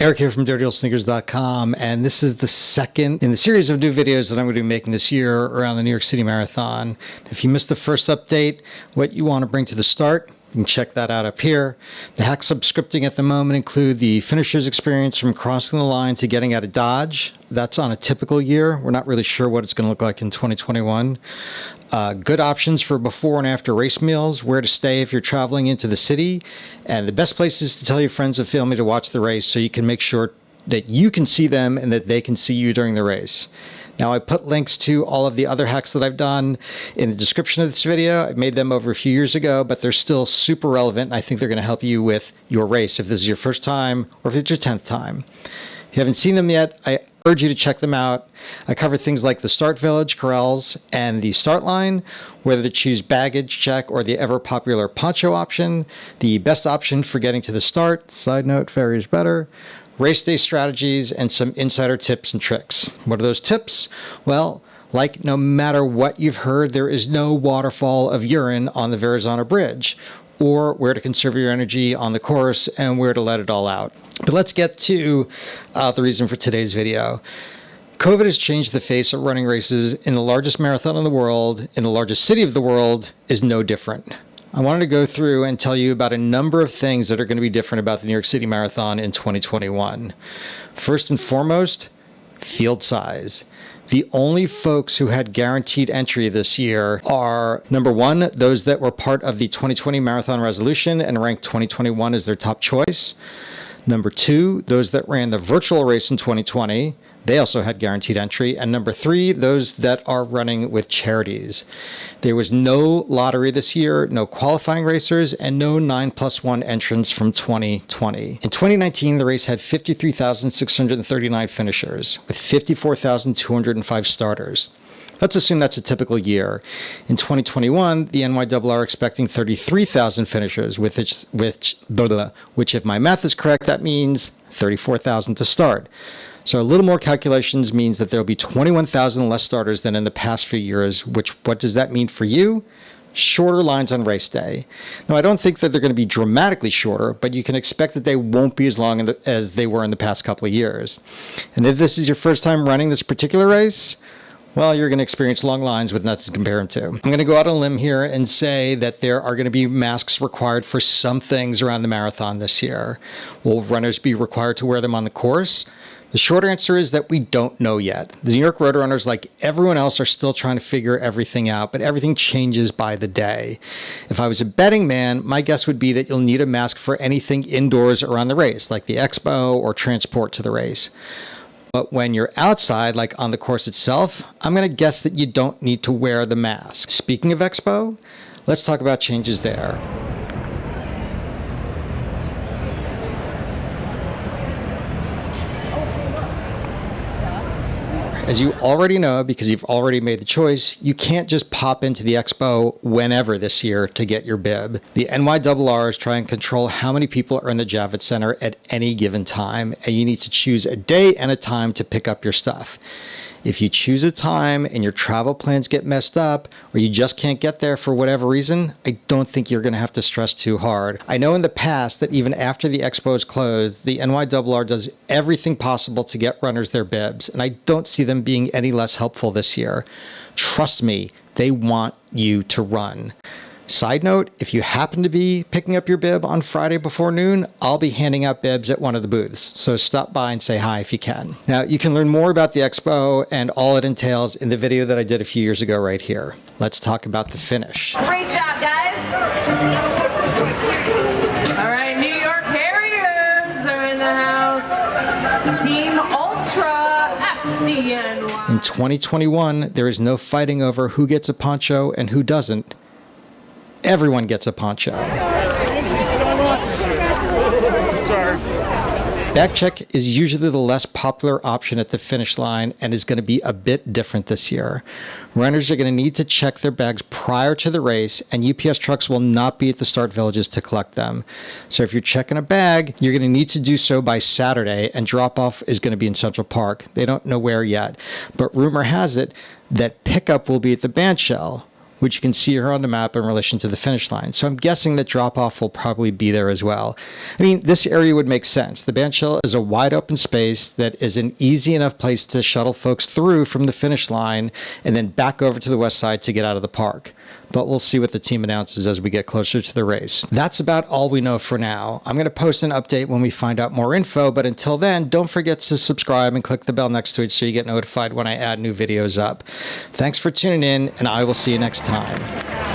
Eric here from DirtyOldSneakers.com, and this is the second in the series of new videos that I'm going to be making this year around the New York City Marathon. If you missed the first update, what you want to bring to the start, you can check that out up here. The hacks I'm scripting at the moment include the finisher's experience from crossing the line to getting out of Dodge. That's on a typical year. We're not really sure what it's going to look like in 2021. Good options for before and after race meals, where to stay if you're traveling into the city, and the best places to tell your friends and family to watch the race so you can make sure that you can see them and that they can see you during the race. Now, I put links to all of the other hacks that I've done in the description of this video. I made them over a few years ago, but they're still super relevant, and I think they're going to help you with your race if this is your first time or if it's your 10th time. If you haven't seen them yet, I urge you to check them out. I cover things like the start village, corrals, and the start line, whether to choose baggage check or the ever popular poncho option, the best option for getting to the start, side note, ferry is better, race day strategies, and some insider tips and tricks. What are those tips? Well, like no matter what you've heard, there is no waterfall of urine on the Verrazano Bridge, or where to conserve your energy on the course and where to let it all out. But let's get to the reason for today's video. COVID has changed the face of running races, in the largest marathon in the world, in the largest city of the world, is no different. I wanted to go through and tell you about a number of things that are going to be different about the New York City Marathon in 2021. First and foremost, field size. The only folks who had guaranteed entry this year are, number one, those that were part of the 2020 Marathon Resolution and ranked 2021 as their top choice. Number two, those that ran the virtual race in 2020. They also had guaranteed entry. And number three, those that are running with charities. There was no lottery this year, no qualifying racers, and no 9+1 entrants from 2020. In 2019, the race had 53,639 finishers with 54,205 starters. Let's assume that's a typical year. In 2021, the NYCC are expecting 33,000 finishers, which if my math is correct, that means 34,000 to start. So a little more calculations means that there'll be 21,000 less starters than in the past few years, what does that mean for you? Shorter lines on race day. Now, I don't think that they're going to be dramatically shorter, but you can expect that they won't be as long as they were in the past couple of years. And if this is your first time running this particular race, well, you're going to experience long lines with nothing to compare them to. I'm going to go out on a limb here and say that there are going to be masks required for some things around the marathon this year. Will runners be required to wear them on the course? The short answer is that we don't know yet. The New York Road Runners, like everyone else, are still trying to figure everything out, but everything changes by the day. If I was a betting man, my guess would be that you'll need a mask for anything indoors around the race, like the Expo or transport to the race. But when you're outside, like on the course itself, I'm going to guess that you don't need to wear the mask. Speaking of Expo, let's talk about changes there. As you already know, because you've already made the choice, you can't just pop into the Expo whenever this year to get your bib. The NYCC is trying to control how many people are in the Javits Center at any given time, and you need to choose a day and a time to pick up your stuff. If you choose a time and your travel plans get messed up, or you just can't get there for whatever reason, I don't think you're going to have to stress too hard. I know in the past that even after the Expo is closed, the NYCC does everything possible to get runners their bibs, and I don't see them being any less helpful this year. Trust me, they want you to run. Side note, if you happen to be picking up your bib on Friday before noon, I'll be handing out bibs at one of the booths, so stop by and say hi if you can. Now, you can learn more about the Expo and all it entails in the video that I did a few years ago right here. Let's talk about the finish. Great job, guys. All right, New York Harriers are in the house. Team Ultra FDNY. In 2021, there is no fighting over who gets a poncho and who doesn't. Everyone gets a poncho. Thank you so much. Sorry. Bag check is usually the less popular option at the finish line and is going to be a bit different this year. Runners are going to need to check their bags prior to the race, and UPS trucks will not be at the start villages to collect them. So if you're checking a bag, you're going to need to do so by Saturday, and drop-off is going to be in Central Park. They don't know where yet, but rumor has it that pickup will be at the band shell. which you can see here on the map in relation to the finish line. So I'm guessing that drop-off will probably be there as well. I mean, this area would make sense. The bandshell is a wide open space that is an easy enough place to shuttle folks through from the finish line and then back over to the west side to get out of the park. But we'll see what the team announces as we get closer to the race. That's about all we know for now. I'm going to post an update when we find out more info, but until then, don't forget to subscribe and click the bell next to it so you get notified when I add new videos up. Thanks for tuning in, and I will see you next time.